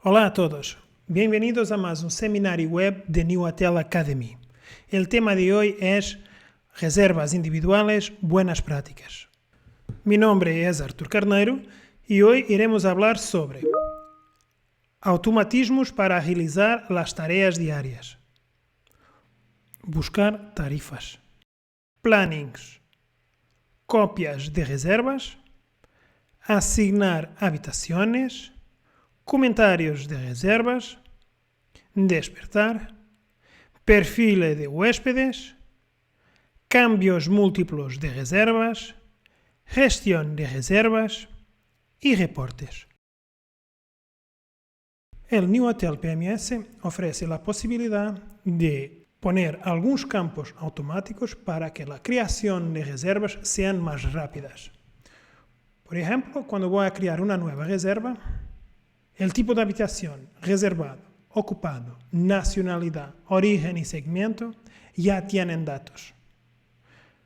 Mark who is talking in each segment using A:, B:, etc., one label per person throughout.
A: Hola a todos, bienvenidos a más un seminario web de New Hotel Academy. El tema de hoy es reservas individuales, buenas prácticas. Mi nombre es Artur Carneiro y hoy iremos hablar sobre automatismos para agilizar las tareas diarias, buscar tarifas, plannings, copias de reservas, asignar habitaciones, comentarios de reservas, despertar, perfil de huéspedes, cambios múltiplos de reservas, gestión de reservas y reportes. El New Hotel PMS ofrece la posibilidad de poner algunos campos automáticos para que la creación de reservas sean más rápidas. Por ejemplo, cuando voy a crear una nueva reserva, el tipo de habitación, reservado, ocupado, nacionalidad, origen y segmento ya tienen datos.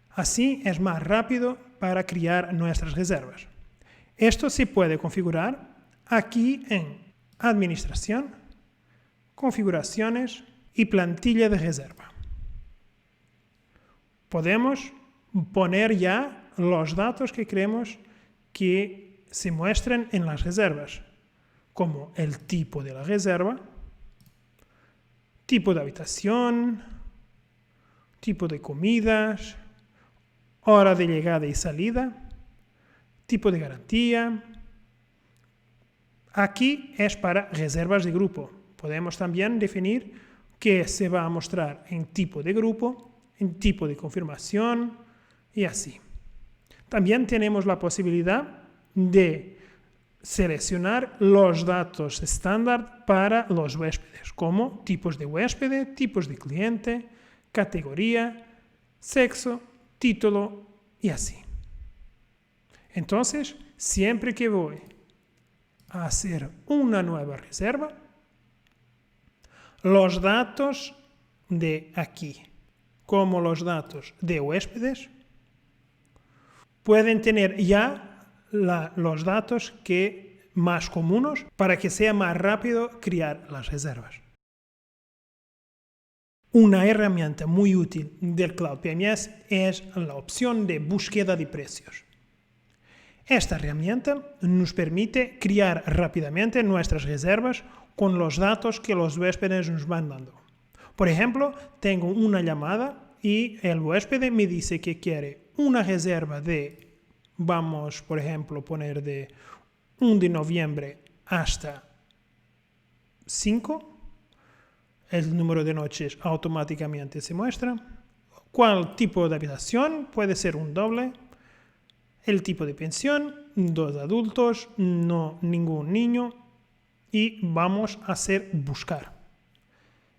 A: Así es más rápido para crear nuestras reservas. Esto se puede configurar aquí en Administración, Configuraciones y Plantilla de reserva. Podemos poner ya los datos que queremos que se muestren en las reservas, como el tipo de la reserva, tipo de habitación, tipo de comidas, hora de llegada y salida, tipo de garantía. Aquí es para reservas de grupo. Podemos también definir que se va a mostrar en tipo de grupo, en tipo de confirmación y así. También tenemos la posibilidad de seleccionar los datos estándar para los huéspedes, como tipos de huésped, tipos de cliente, categoría, sexo, título y así. Entonces, siempre que voy a hacer una nueva reserva, los datos de aquí, como los datos de huéspedes, pueden tener ya los datos más comunes para que sea más rápido crear las reservas. Una herramienta muy útil del Cloud PMS es la opción de búsqueda de precios. Esta herramienta nos permite crear rápidamente nuestras reservas con los datos que los huéspedes nos van dando. Por ejemplo, tengo una llamada y el huésped me dice que quiere una reserva de, vamos, por ejemplo, poner de 1 de noviembre hasta 5. El número de noches automáticamente se muestra. ¿Cuál tipo de habitación? Puede ser un doble. El tipo de pensión, 2 adultos, no ningún niño. Y vamos a hacer buscar.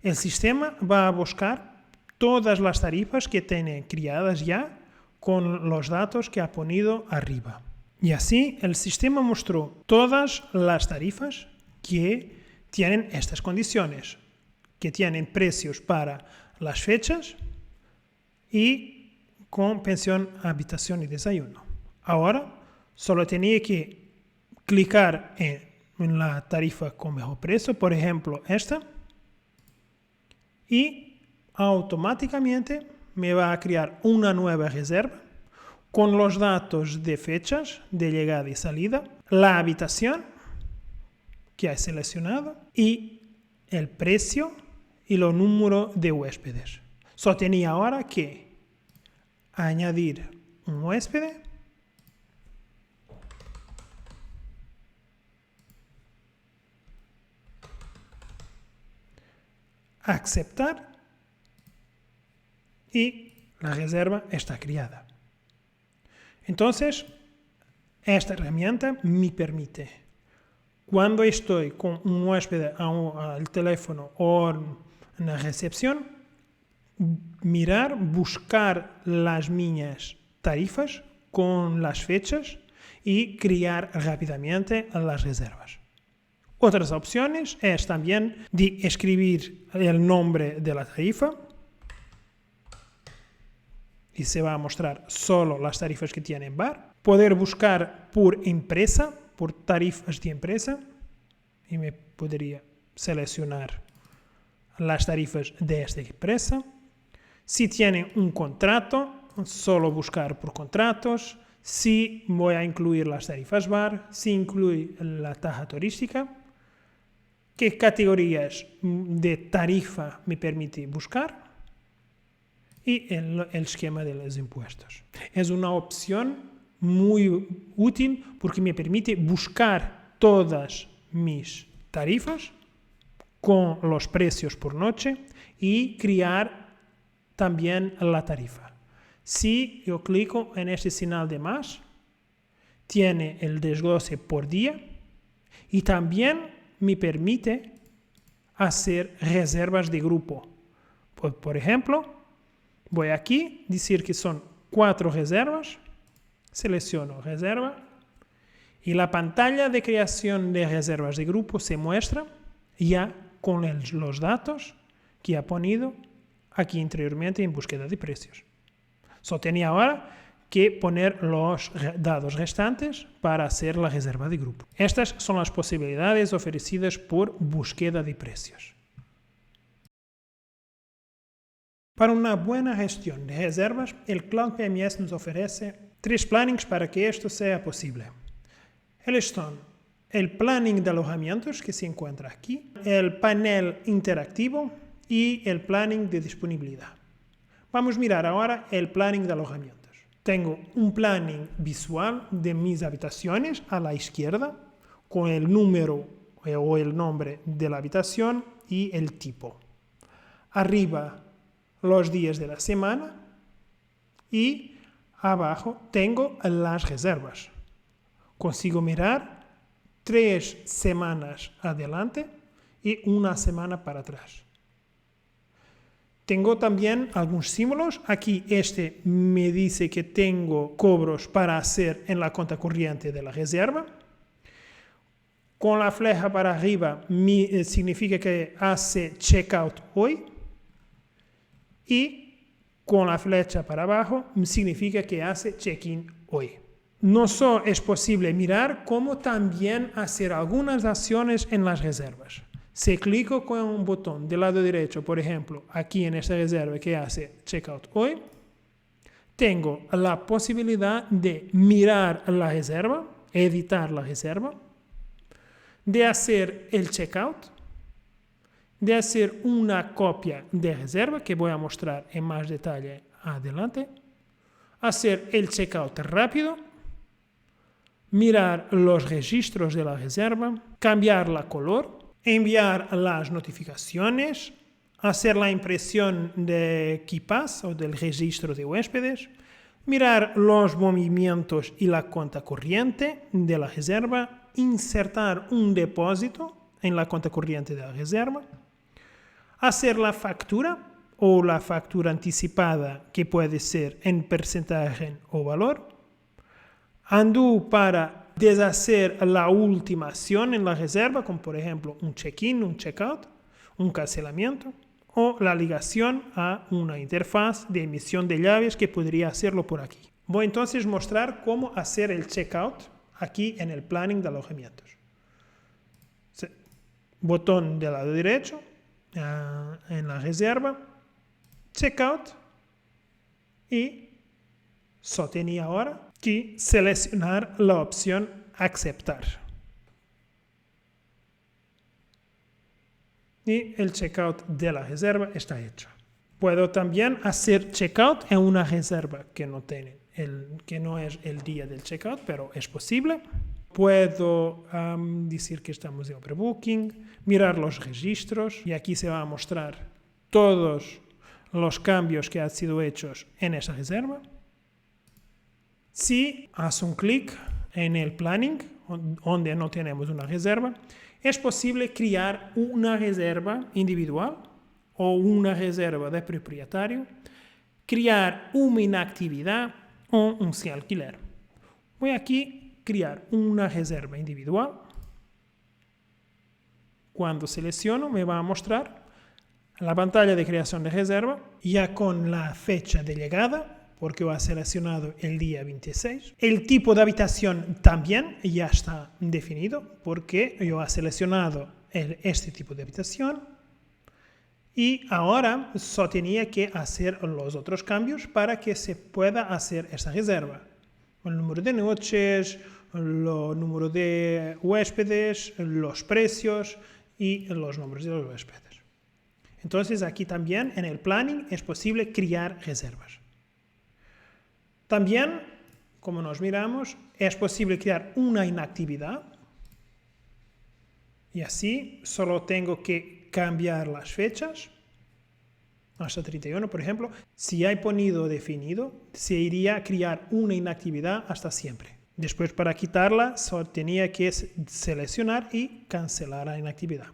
A: El sistema va a buscar todas las tarifas que tiene creadas ya con los datos que ha ponido arriba. Y así el sistema mostró todas las tarifas que tienen estas condiciones, que tienen precios para las fechas y con pensión, habitación y desayuno. Ahora solo tenía que clicar en la tarifa con mejor precio, por ejemplo esta, y automáticamente me va a crear una nueva reserva con los datos de fechas de llegada y salida, la habitación que he seleccionado y el precio y el número de huéspedes. Solo tenía ahora que añadir un huésped, aceptar y la reserva está creada. Entonces, esta herramienta me permite, cuando estoy con un huésped al teléfono o en la recepción, mirar, buscar las minhas tarifas con las fechas y crear rápidamente las reservas. Otras opciones es también de escribir el nombre de la tarifa y se va a mostrar solo las tarifas que tiene en bar. Poder buscar por empresa, por tarifas de empresa y me podría seleccionar las tarifas de esta empresa. Si tiene un contrato, solo buscar por contratos. Si voy a incluir las tarifas bar, si incluye la tasa turística, qué categorías de tarifa me permite buscar y el esquema de los impuestos. Es una opción muy útil porque me permite buscar todas mis tarifas con los precios por noche y crear también la tarifa. Si yo clico en este señal de más, tiene el desglose por día y también me permite hacer reservas de grupo. Por ejemplo, voy aquí, decir que son 4 reservas, selecciono reserva y la pantalla de creación de reservas de grupo se muestra ya con los datos que ha ponido aquí anteriormente en búsqueda de precios. Solo tenía ahora que poner los datos restantes para hacer la reserva de grupo. Estas son las posibilidades ofrecidas por búsqueda de precios. Para una buena gestión de reservas, el Cloud PMS nos ofrece 3 plannings para que esto sea posible. Ellos son el planning de alojamientos que se encuentra aquí, el panel interactivo y el planning de disponibilidad. Vamos a mirar ahora el planning de alojamientos. Tengo un planning visual de mis habitaciones a la izquierda con el número o el nombre de la habitación y el tipo. Arriba los días de la semana y abajo tengo las reservas. Consigo mirar 3 semanas adelante y 1 semana para atrás. Tengo también algunos símbolos. Aquí este me dice que tengo cobros para hacer en la cuenta corriente de la reserva. Con la flecha para arriba significa que hace checkout hoy. Y con la flecha para abajo significa que hace check-in hoy. No solo es posible mirar, como también hacer algunas acciones en las reservas. Si clico con un botón del lado derecho, por ejemplo, aquí en esta reserva que hace checkout hoy, tengo la posibilidad de mirar la reserva, editar la reserva, de hacer el checkout, de hacer una copia de reserva que voy a mostrar en más detalle adelante, hacer el checkout rápido, mirar los registros de la reserva, cambiar la color, enviar las notificaciones, hacer la impresión de KeePass o del registro de huéspedes, mirar los movimientos y la cuenta corriente de la reserva, insertar un depósito en la cuenta corriente de la reserva, hacer la factura o la factura anticipada que puede ser en porcentaje o valor, undo para deshacer la última acción en la reserva, como por ejemplo un check-in, un check-out, un cancelamiento o la ligación a una interfaz de emisión de llaves que podría hacerlo por aquí. Voy entonces a mostrar cómo hacer el check-out aquí en el planning de alojamientos. Botón del lado derecho en la reserva, check-out y solo tenía ahora que seleccionar la opción aceptar. Y el checkout de la reserva está hecho. Puedo también hacer checkout en una reserva que no es el día del checkout, pero es posible. Puedo decir que estamos en overbooking, mirar los registros y aquí se va a mostrar todos los cambios que han sido hechos en esa reserva. Si hace un clic en el planning, donde no tenemos una reserva, es posible crear una reserva individual o una reserva de propietario, crear una inactividad o un sin alquiler. Voy aquí a crear una reserva individual. Cuando selecciono me va a mostrar la pantalla de creación de reserva ya con la fecha de llegada, porque yo he seleccionado el día 26. El tipo de habitación también ya está definido, porque yo he seleccionado este tipo de habitación. Y ahora solo tenía que hacer los otros cambios para que se pueda hacer esta reserva. El número de noches, el número de huéspedes, los precios y los nombres de los huéspedes. Entonces aquí también en el planning es posible crear reservas. También, como nos miramos, es posible crear una inactividad. Y así solo tengo que cambiar las fechas, hasta 31, por ejemplo. Si hay ponido definido, se iría a crear una inactividad hasta siempre. Después, para quitarla, solo tenía que seleccionar y cancelar la inactividad.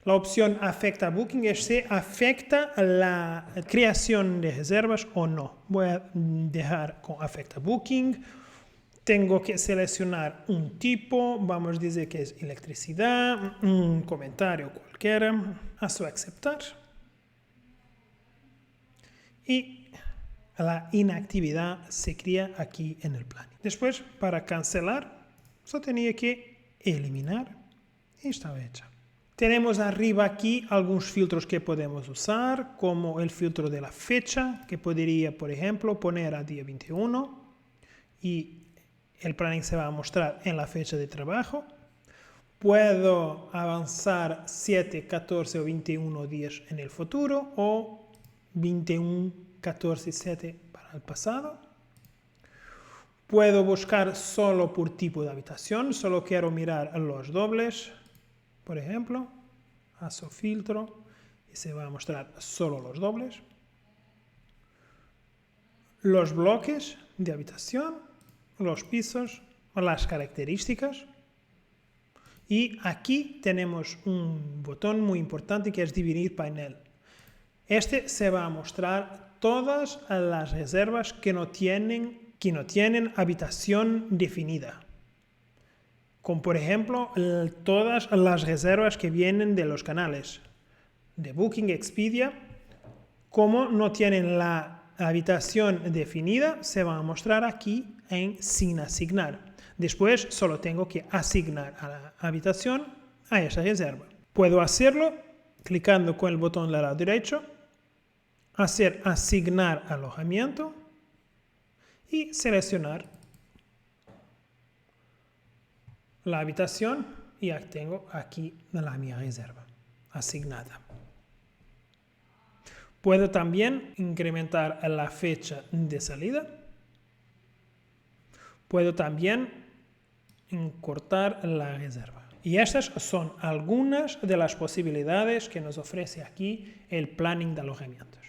A: La opción afecta booking es si afecta la creación de reservas o no. Voy a dejar con afecta booking. Tengo que seleccionar un tipo, vamos a decir que es electricidad, un comentario cualquiera, hasta aceptar. Y la inactividad se crea aquí en el planning. Después, para cancelar, solo tenía que eliminar y estaba hecha. Tenemos arriba aquí algunos filtros que podemos usar, como el filtro de la fecha, que podría, por ejemplo, poner a día 21 y el planning se va a mostrar en la fecha de trabajo. Puedo avanzar 7, 14 o 21 días en el futuro o 21, 14, 7 para el pasado. Puedo buscar solo por tipo de habitación, solo quiero mirar los dobles, por ejemplo. Hago filtro y se va a mostrar solo los dobles. Los bloques de habitación, los pisos, las características. Y aquí tenemos un botón muy importante que es dividir panel. Este se va a mostrar todas las reservas que no tienen habitación definida. Como por ejemplo, todas las reservas que vienen de los canales de Booking, Expedia, como no tienen la habitación definida, se va a mostrar aquí en sin asignar. Después solo tengo que asignar a la habitación a esa reserva. Puedo hacerlo clicando con el botón del lado derecho, hacer asignar alojamiento y seleccionar la habitación y ya tengo aquí la mi reserva asignada. Puedo también incrementar la fecha de salida. Puedo también cortar la reserva. Y estas son algunas de las posibilidades que nos ofrece aquí el planning de alojamientos.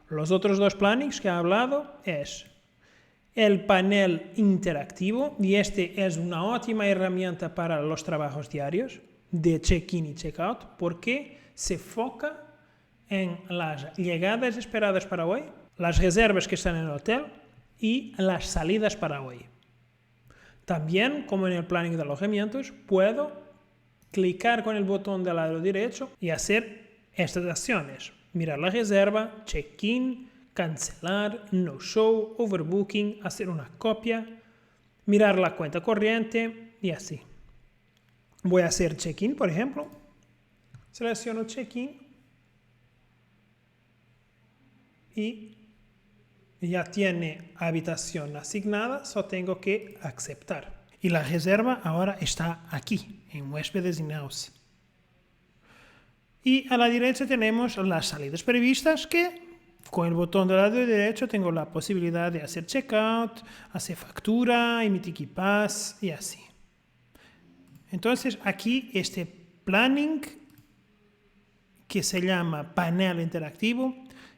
A: Los otros dos plannings que he hablado es el panel interactivo, y este es una ótima herramienta para los trabajos diarios de check-in y check-out porque se enfoca en las llegadas esperadas para hoy, las reservas que están en el hotel y las salidas para hoy. También, como en el planning de alojamientos, puedo clicar con el botón del lado derecho y hacer estas acciones. Mirar la reserva, check-in, cancelar, no-show, overbooking, hacer una copia, mirar la cuenta corriente y así. Voy a hacer check-in, por ejemplo. Selecciono check-in y ya tiene habitación asignada, solo tengo que aceptar. Y la reserva ahora está aquí, en huéspedes in-house. Y a la derecha tenemos las salidas previstas que con el botón del lado derecho tengo la posibilidad de hacer checkout, hacer factura, emitir KeyPass y así. Entonces aquí este planning que se llama panel interactivo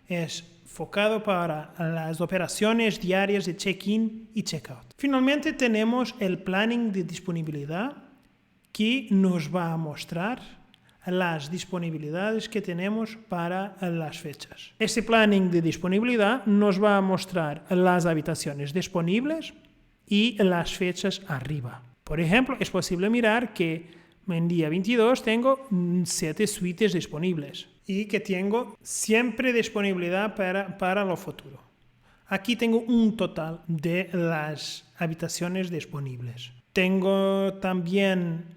A: es enfocado para las operaciones diarias de check-in y check-out. Finalmente tenemos el planning de disponibilidad que nos va a mostrar las disponibilidades que tenemos para las fechas. Este planning de disponibilidad nos va a mostrar las habitaciones disponibles y las fechas arriba. Por ejemplo, es posible mirar que en día 22 tengo 7 suites disponibles y que tengo siempre disponibilidad para lo futuro. Aquí tengo un total de las habitaciones disponibles. Tengo también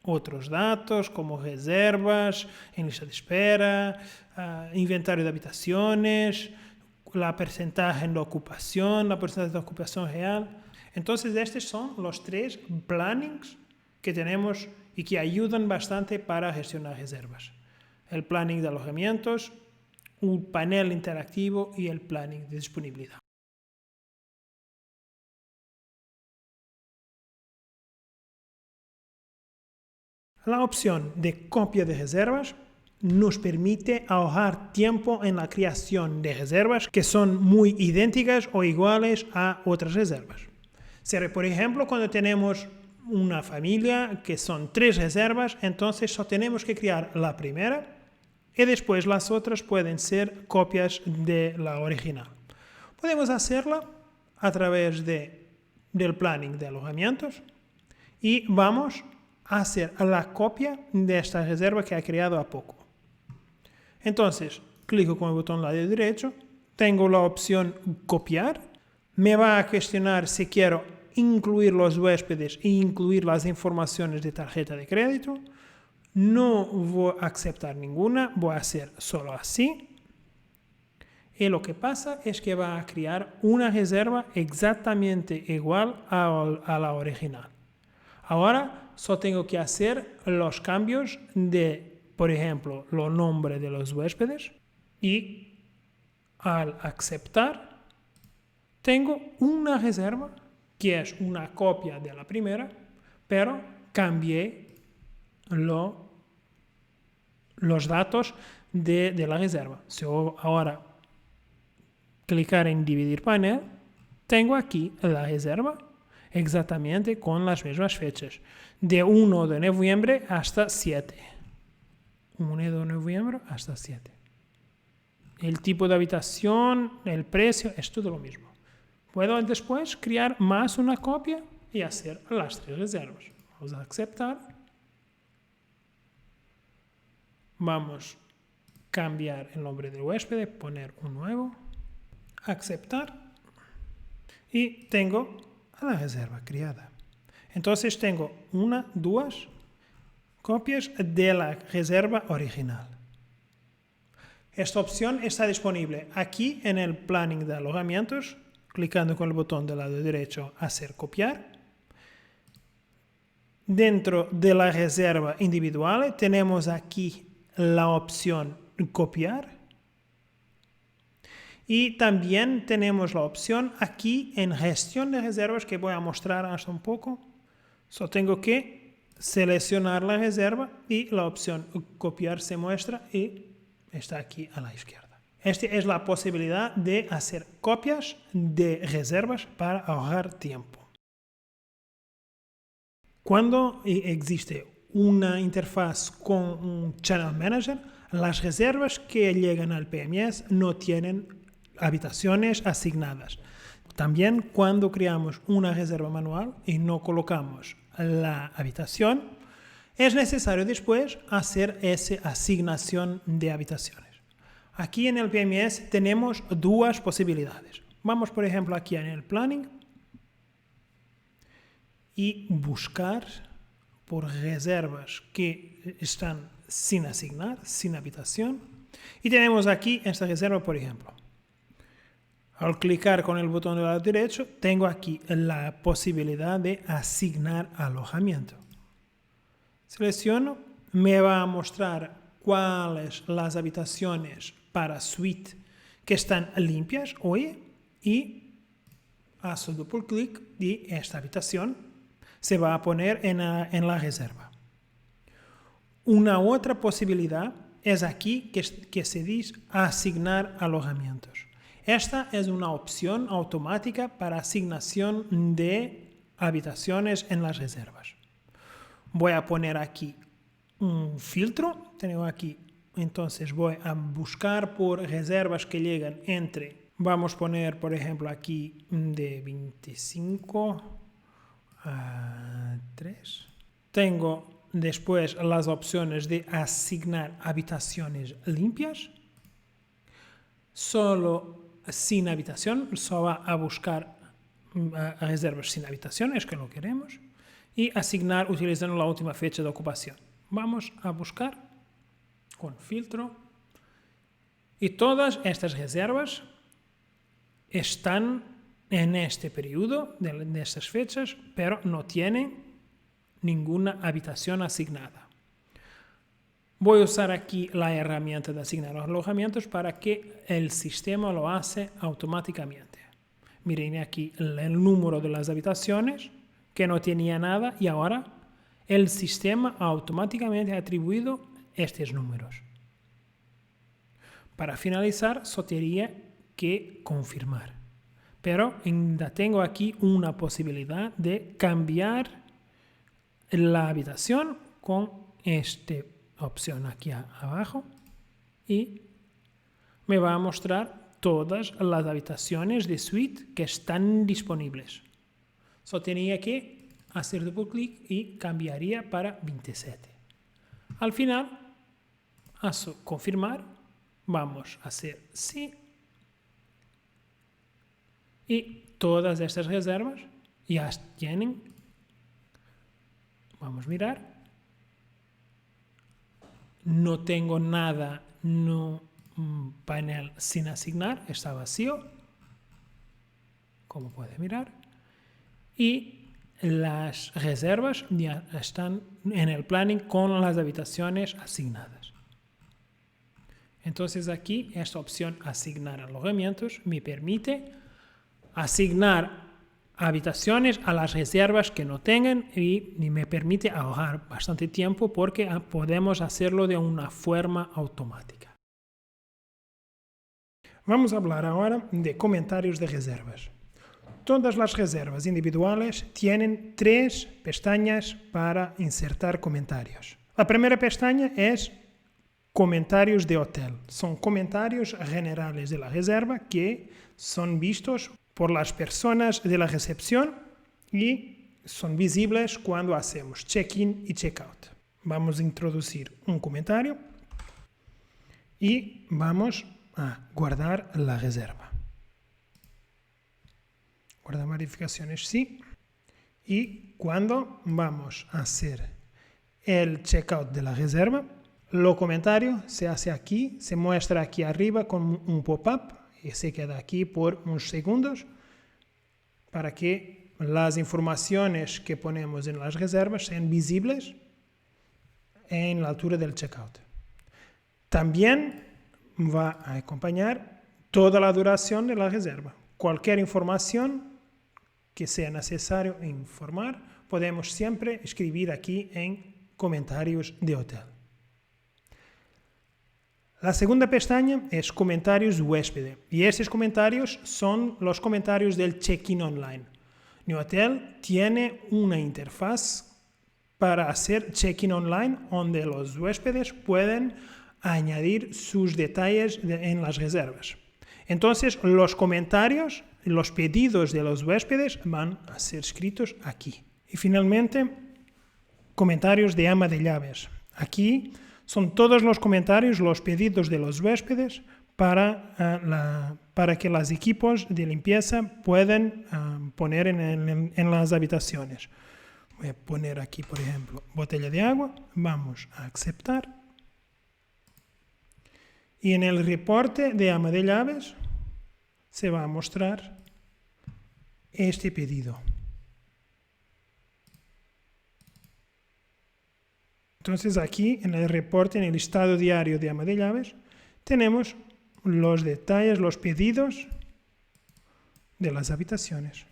A: otros datos como reservas en lista de espera, inventario de habitaciones, la porcentaje de ocupación, la porcentaje de ocupación real. Entonces, estos son los 3 plannings que tenemos y que ayudan bastante para gestionar reservas. El planning de alojamientos, un panel interactivo y el planning de disponibilidad. La opción de copia de reservas nos permite ahorrar tiempo en la creación de reservas que son muy idénticas o iguales a otras reservas. Por ejemplo, cuando tenemos una familia que son 3 reservas, entonces solo tenemos que crear la primera y después las otras pueden ser copias de la original. Podemos hacerla a través del planning de alojamientos y vamos a hacer la copia de esta reserva que ha creado a poco. Entonces, clico con el botón lado derecho, tengo la opción copiar, me va a cuestionar si quiero incluir los huéspedes e incluir las informaciones de tarjeta de crédito. No voy a aceptar ninguna, voy a hacer solo así. Y lo que pasa es que va a crear una reserva exactamente igual a la original. Ahora solo tengo que hacer los cambios de, por ejemplo, los nombres de los huéspedes y al aceptar tengo una reserva que es una copia de la primera, pero cambié los datos de la reserva. Si yo ahora clicar en dividir panel, tengo aquí la reserva exactamente con las mismas fechas, de 1 de noviembre hasta 7. 1 de noviembre hasta 7. El tipo de habitación, el precio, es todo lo mismo. Puedo después crear más una copia y hacer las 3 reservas. Vamos a aceptar. Vamos a cambiar el nombre del huésped, poner un nuevo. Aceptar. Y tengo la reserva creada. Entonces tengo 2 copias de la reserva original. Esta opción está disponible aquí en el planning de alojamientos, clicando con el botón del lado derecho hacer copiar. Dentro de la reserva individual tenemos aquí la opción copiar. Y también tenemos la opción aquí en gestión de reservas que voy a mostrar hasta un poco. Solo tengo que seleccionar la reserva y la opción copiar se muestra y está aquí a la izquierda. Esta es la posibilidad de hacer copias de reservas para ahorrar tiempo. Cuando existe una interfaz con un Channel Manager, las reservas que llegan al PMS no tienen habitaciones asignadas. También cuando creamos una reserva manual y no colocamos la habitación, es necesario después hacer esa asignación de habitaciones. Aquí en el PMS tenemos 2 posibilidades. Vamos, por ejemplo, aquí en el planning y buscar por reservas que están sin asignar, sin habitación. Y tenemos aquí esta reserva, por ejemplo. Al clicar con el botón del lado derecho, tengo aquí la posibilidad de asignar alojamiento. Selecciono, me va a mostrar cuáles las habitaciones para suite que están limpias hoy y hago doble clic y esta habitación se va a poner en la reserva. Una otra posibilidad es aquí que se dice asignar alojamientos. Esta es una opción automática para asignación de habitaciones en las reservas. Voy a poner aquí un filtro. Tengo aquí, entonces voy a buscar por reservas que llegan entre, vamos a poner por ejemplo aquí de 25 a 3. Tengo después las opciones de asignar habitaciones limpias. Solo sin habitación, solo va a buscar reservas sin habitación, es que lo queremos. y asignar utilizando la última fecha de ocupación. Vamos a buscar con filtro y todas estas reservas están en este periodo de estas fechas, pero no tienen ninguna habitación asignada. Voy a usar aquí la herramienta de asignar los alojamientos para que el sistema lo hace automáticamente. Miren aquí el número de las habitaciones, que no tenía nada, y ahora el sistema automáticamente ha atribuido estos números. Para finalizar, solo tenía que confirmar. Pero ainda tengo aquí una posibilidad de cambiar la habitación con esta opción aquí abajo y me va a mostrar todas las habitaciones de suite que están disponibles. Solo tenía que hacer doble clic y cambiaría para 27. Al final, a confirmar, vamos a hacer sí. Y todas estas reservas ya tienen, vamos a mirar, no tengo nada, no panel sin asignar, está vacío, como puede mirar, y las reservas ya están en el planning con las habitaciones asignadas. Entonces aquí esta opción asignar alojamientos me permite asignar habitaciones a las reservas que no tengan y me permite ahorrar bastante tiempo porque podemos hacerlo de una forma automática. Vamos a hablar ahora de comentarios de reservas. Todas las reservas individuales tienen 3 pestañas para insertar comentarios. La primera pestaña es comentarios de hotel. Son comentarios generales de la reserva que son vistos por las personas de la recepción y son visibles cuando hacemos check-in y check-out. Vamos a introducir un comentario y vamos a guardar la reserva. Guardar modificaciones sí. Y cuando vamos a hacer el check-out de la reserva, los comentarios se hace aquí, se muestra aquí arriba con un pop-up y se queda aquí por unos segundos para que las informaciones que ponemos en las reservas sean visibles en la altura del checkout. También va a acompañar toda la duración de la reserva. Cualquier información que sea necesario informar, podemos siempre escribir aquí en comentarios de hotel. La segunda pestaña es comentarios huésped y estos comentarios son los comentarios del check-in online. NewHotel tiene una interfaz para hacer check-in online donde los huéspedes pueden añadir sus detalles en las reservas. Entonces los comentarios, los pedidos de los huéspedes van a ser escritos aquí. Y finalmente, comentarios de ama de llaves. Aquí son todos los comentarios, los pedidos de los huéspedes para que los equipos de limpieza puedan poner en las habitaciones. Voy a poner aquí, por ejemplo, botella de agua. Vamos a aceptar. Y en el reporte de ama de llaves se va a mostrar este pedido. Entonces aquí en el reporte, en el estado diario de ama de llaves, tenemos los detalles, los pedidos de las habitaciones.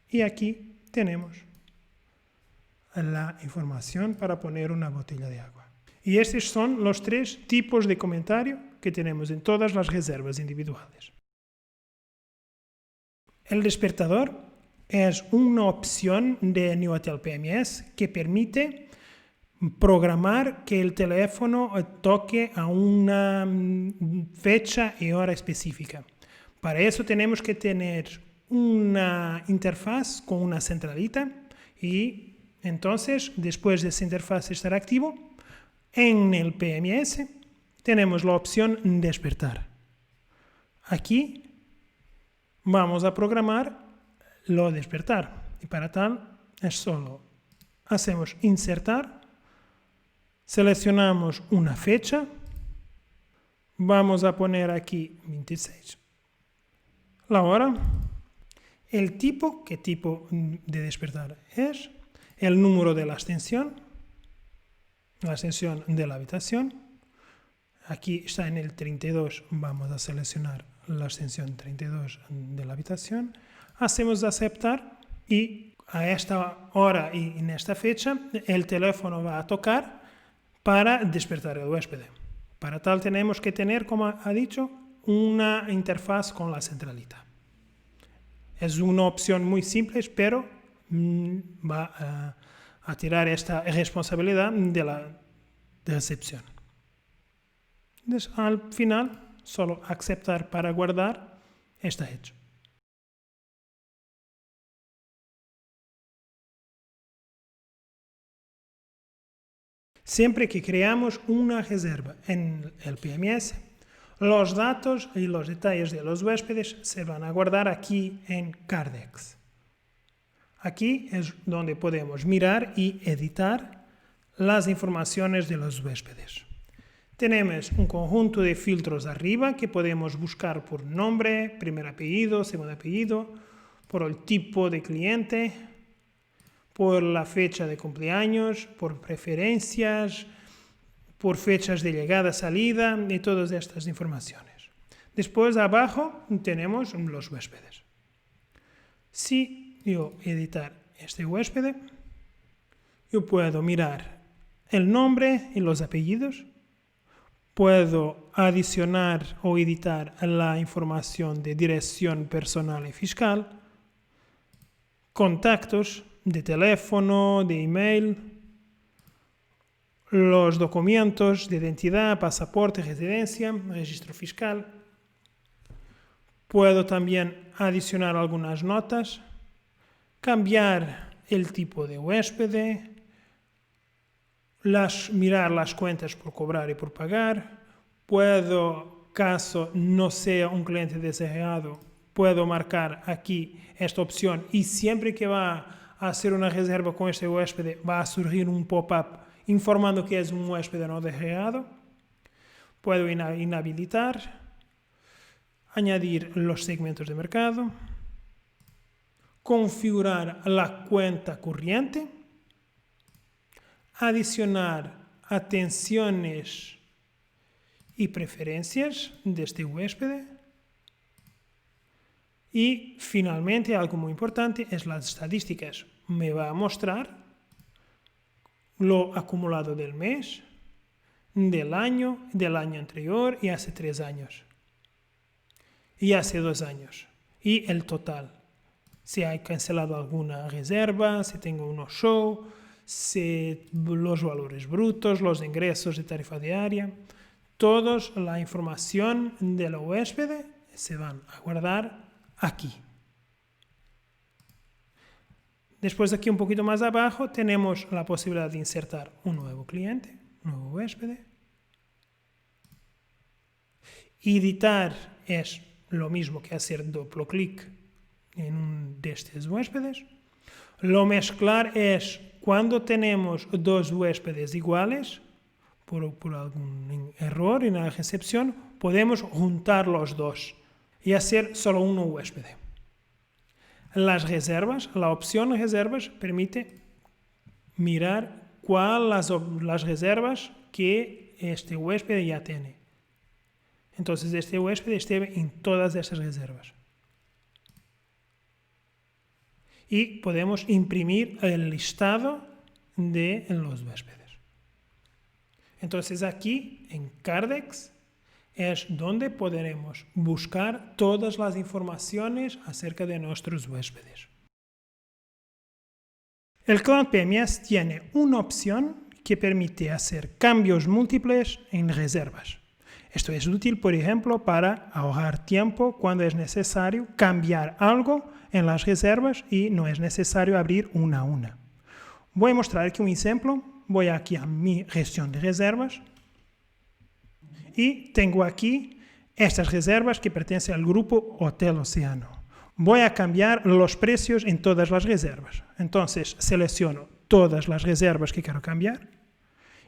A: Y aquí tenemos la información para poner una botella de agua. Y estos son los 3 tipos de comentario que tenemos en todas las reservas individuales. El despertador es una opción de NewHotel PMS que permite programar que el teléfono toque a una fecha y hora específica. Para eso tenemos que tener una interfaz con una centralita y entonces después de esa interfaz estar activo, en el PMS tenemos la opción despertar. Aquí vamos a programar lo despertar y para tal es solo hacemos insertar, seleccionamos una fecha, vamos a poner aquí 26, la hora, el tipo, ¿qué tipo de despertar es? El número de la extensión de la habitación. Aquí está en el 32, vamos a seleccionar la extensión 32 de la habitación. Hacemos aceptar y a esta hora y en esta fecha el teléfono va a tocar para despertar al huésped. Para tal tenemos que tener, como ha dicho, una interfaz con la centralita. Es una opción muy simple, pero va a tirar esta responsabilidad de la recepción. Entonces, al final, solo aceptar para guardar está hecho. Siempre que creamos una reserva en el PMS, los datos y los detalles de los huéspedes se van a guardar aquí en Cardex. Aquí es donde podemos mirar y editar las informaciones de los huéspedes. Tenemos un conjunto de filtros arriba que podemos buscar por nombre, primer apellido, segundo apellido, por el tipo de cliente, por la fecha de cumpleaños, por preferencias, por fechas de llegada, salida y todas estas informaciones. Después abajo tenemos los huéspedes. Si yo editar este huésped, yo puedo mirar el nombre y los apellidos, puedo adicionar o editar la información de dirección personal y fiscal, contactos de teléfono, de email, los documentos de identidad, pasaporte, residencia, registro fiscal. Puedo también adicionar algunas notas, cambiar el tipo de huésped, mirar las cuentas por cobrar y por pagar. Puedo, caso no sea un cliente deseado, puedo marcar aquí esta opción y siempre que va a hacer una reserva con este huésped va a surgir un pop-up informando que es un huésped no deseado. Puedo inhabilitar, añadir los segmentos de mercado, configurar la cuenta corriente, adicionar atenciones y preferencias de este huésped. Y finalmente, algo muy importante, es las estadísticas. Me va a mostrar lo acumulado del mes, del año anterior y hace 3 años. Y hace 2 años. Y el total. Si hay cancelado alguna reserva, si tengo unos shows, los valores brutos, los ingresos de tarifa diaria. Toda la información de la huésped se van a guardar aquí. Después aquí un poquito más abajo tenemos la posibilidad de insertar un nuevo cliente, un nuevo huésped. Editar es lo mismo que hacer doble clic en un de estos huéspedes. Lo mezclar es cuando tenemos 2 huéspedes iguales, por algún error en la recepción, podemos juntar los 2 y hacer solo un huésped. Las reservas, la opción reservas permite mirar cuáles las reservas que este huésped ya tiene. Entonces este huésped esté en todas esas reservas. Y podemos imprimir el listado de los huéspedes. Entonces aquí en Cardex es donde podremos buscar todas las informaciones acerca de nuestros huéspedes. El Cloud PMS tiene una opción que permite hacer cambios múltiples en reservas. Esto es útil, por ejemplo, para ahorrar tiempo cuando es necesario cambiar algo en las reservas y no es necesario abrir una a una. Voy a mostrar aquí un ejemplo. Voy aquí a mi gestión de reservas y tengo aquí estas reservas que pertenecen al grupo Hotel Océano. voy a cambiar los precios en todas las reservas. Entonces selecciono todas las reservas que quiero cambiar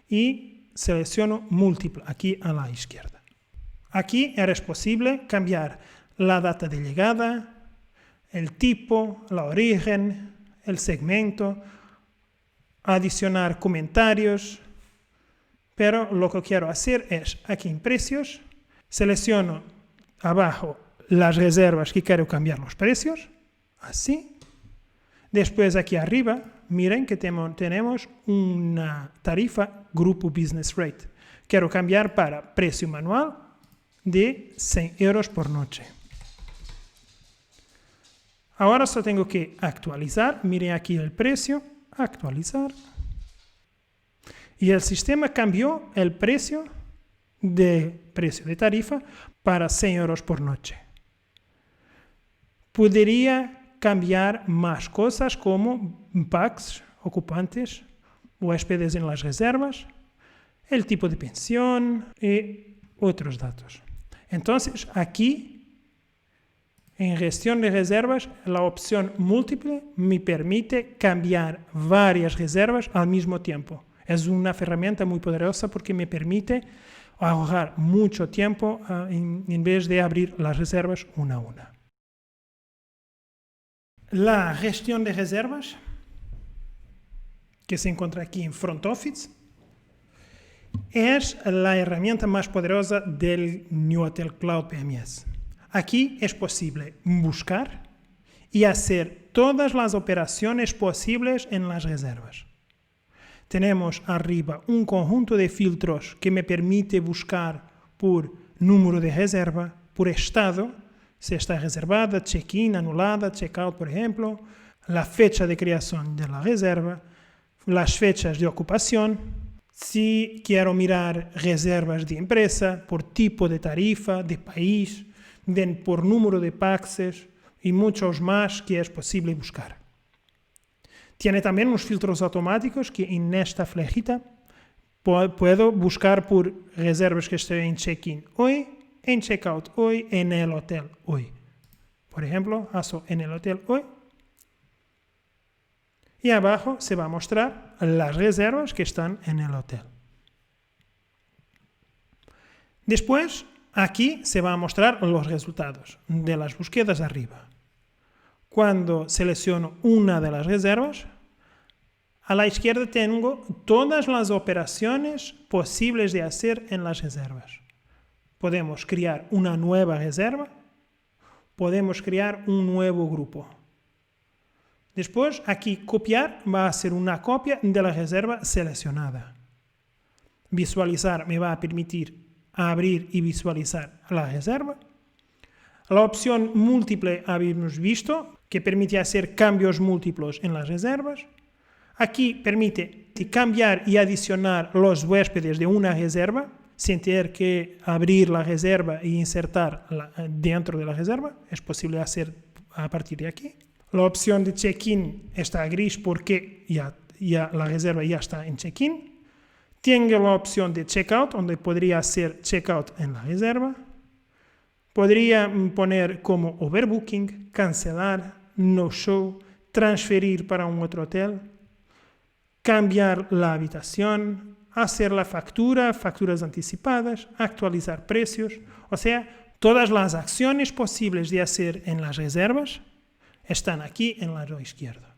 A: y selecciono múltiple aquí a la izquierda. Aquí es posible cambiar la data de llegada, el tipo, el origen, el segmento, adicionar comentarios, pero lo que quiero hacer es aquí en precios, selecciono abajo las reservas que quiero cambiar los precios, así. Después aquí arriba, miren que tenemos una tarifa Grupo Business Rate. Quiero cambiar para precio manual de 100 euros por noche. Ahora solo tengo que actualizar, miren aquí el precio, actualizar. Y el sistema cambió el precio de tarifa para 100 euros por noche. Podría cambiar más cosas como packs, ocupantes, huéspedes en las reservas, el tipo de pensión y otros datos. Entonces, aquí, en gestión de reservas, la opción múltiple me permite cambiar varias reservas al mismo tiempo. Es una herramienta muy poderosa porque me permite ahorrar mucho tiempo en vez de abrir las reservas una a una. La gestión de reservas, que se encuentra aquí en Front Office, es la herramienta más poderosa del New Hotel Cloud PMS. Aquí es posible buscar y hacer todas las operaciones posibles en las reservas. Tenemos arriba un conjunto de filtros que me permite buscar por número de reserva, por estado, si está reservada, check-in, anulada, check-out, por ejemplo, la fecha de creación de la reserva, las fechas de ocupación, si quiero mirar reservas de empresa, por tipo de tarifa, de país, por número de paxes y muchos más que es posible buscar. Tiene también unos filtros automáticos que en esta flechita puedo buscar por reservas que estoy en check-in hoy, en check-out hoy, en el hotel hoy. Por ejemplo, hago en el hotel hoy. Y abajo se va a mostrar las reservas que están en el hotel. Después, aquí se van a mostrar los resultados de las búsquedas arriba. Cuando selecciono una de las reservas, a la izquierda tengo todas las operaciones posibles de hacer en las reservas. Podemos crear una nueva reserva, podemos crear un nuevo grupo. Después, aquí copiar va a ser una copia de la reserva seleccionada. Visualizar me va a permitir abrir y visualizar la reserva. La opción múltiple habíamos visto, que permite hacer cambios múltiplos en las reservas. Aquí permite cambiar y adicionar los huéspedes de una reserva, sin tener que abrir la reserva e insertar dentro de la reserva. Es posible hacer a partir de aquí. La opción de check-in está gris porque ya la reserva ya está en check-in. Tengo la opción de check-out, donde podría hacer check-out en la reserva. Podría poner como overbooking, cancelar, no-show, transferir para un otro hotel, cambiar la habitación, hacer la factura, facturas anticipadas, actualizar precios. O sea, todas las acciones posibles de hacer en las reservas están aquí en el lado izquierdo.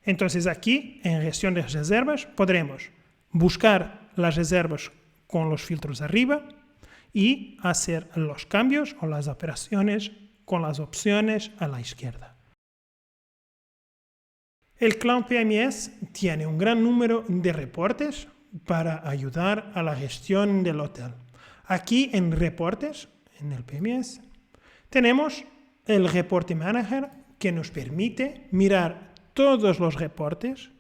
A: Entonces aquí, en gestión de reservas, podremos buscar las reservas con los filtros arriba y hacer los cambios o las operaciones con las opciones a la izquierda. El Cloud PMS tiene un gran número de reportes para ayudar a la gestión del hotel. Aquí en reportes, en el PMS, tenemos el Reporte Manager que nos permite mirar todos los reportes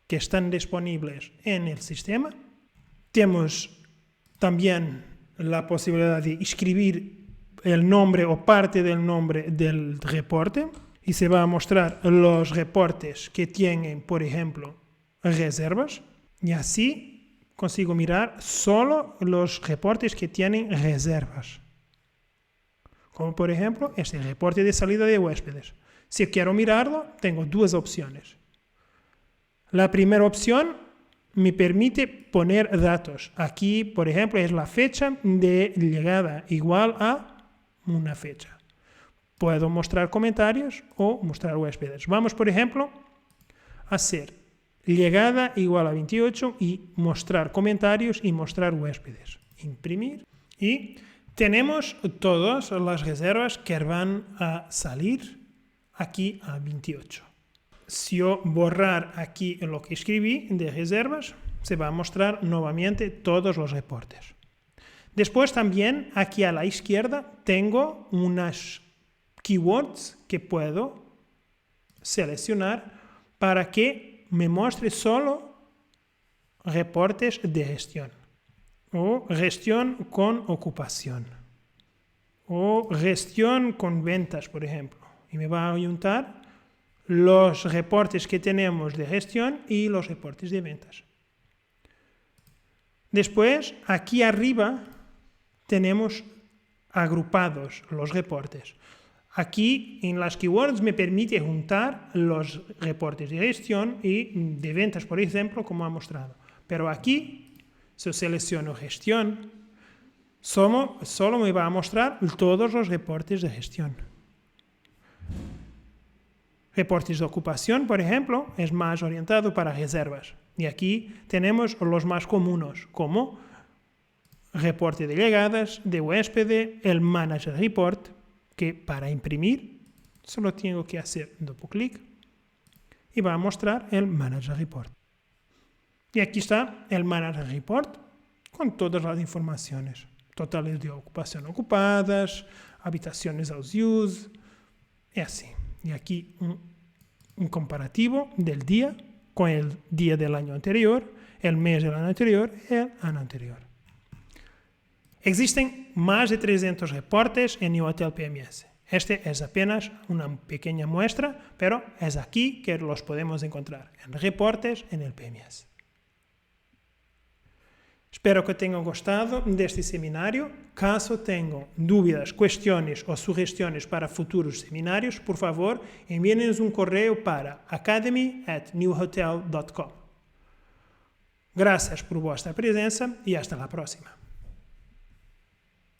A: que están disponibles en el sistema. Tenemos también la posibilidad de escribir el nombre o parte del nombre del reporte y se va a mostrar los reportes que tienen, por ejemplo, reservas, y así consigo mirar solo los reportes que tienen reservas. Como por ejemplo este reporte de salida de huéspedes. Si quiero mirarlo, tengo dos opciones. La primera opción me permite poner datos. Aquí, por ejemplo, es la fecha de llegada igual a una fecha. Puedo mostrar comentarios o mostrar huéspedes. Vamos, por ejemplo, a hacer llegada igual a 28 y mostrar comentarios y mostrar huéspedes. Imprimir. Y tenemos todas las reservas que van a salir aquí a 28. Si yo borrar aquí lo que escribí de reservas, se va a mostrar nuevamente todos los reportes. Después también aquí a la izquierda tengo unas keywords que puedo seleccionar para que me muestre solo reportes de gestión o gestión con ocupación o gestión con ventas, por ejemplo. Y me va a juntar los reportes que tenemos de gestión y los reportes de ventas. Después, aquí arriba tenemos agrupados los reportes. Aquí en las keywords me permite juntar los reportes de gestión y de ventas, por ejemplo, como ha mostrado. Pero aquí, si yo selecciono gestión, solo me va a mostrar todos los reportes de gestión. Reportes de ocupación, por ejemplo, es más orientado para reservas. Y aquí tenemos los más comunes, como reporte de llegadas, de huésped, el Manager Report, que para imprimir solo tengo que hacer doble clic y va a mostrar el Manager Report. Y aquí está el Manager Report con todas las informaciones. Totales de ocupación ocupadas, habitaciones house use, y así. Y aquí un comparativo del día con el día del año anterior, el mes del año anterior y el año anterior. Existen más de 300 reportes en NewHotel PMS. Este es apenas una pequeña muestra, pero es aquí que los podemos encontrar, en reportes en el PMS. Espero que tengan gustado de este seminario. Caso tengan dudas, cuestiones o sugestiones para futuros seminarios, por favor, envíenos un correo para academy@newhotel.com. Gracias por vuestra presencia y hasta la próxima.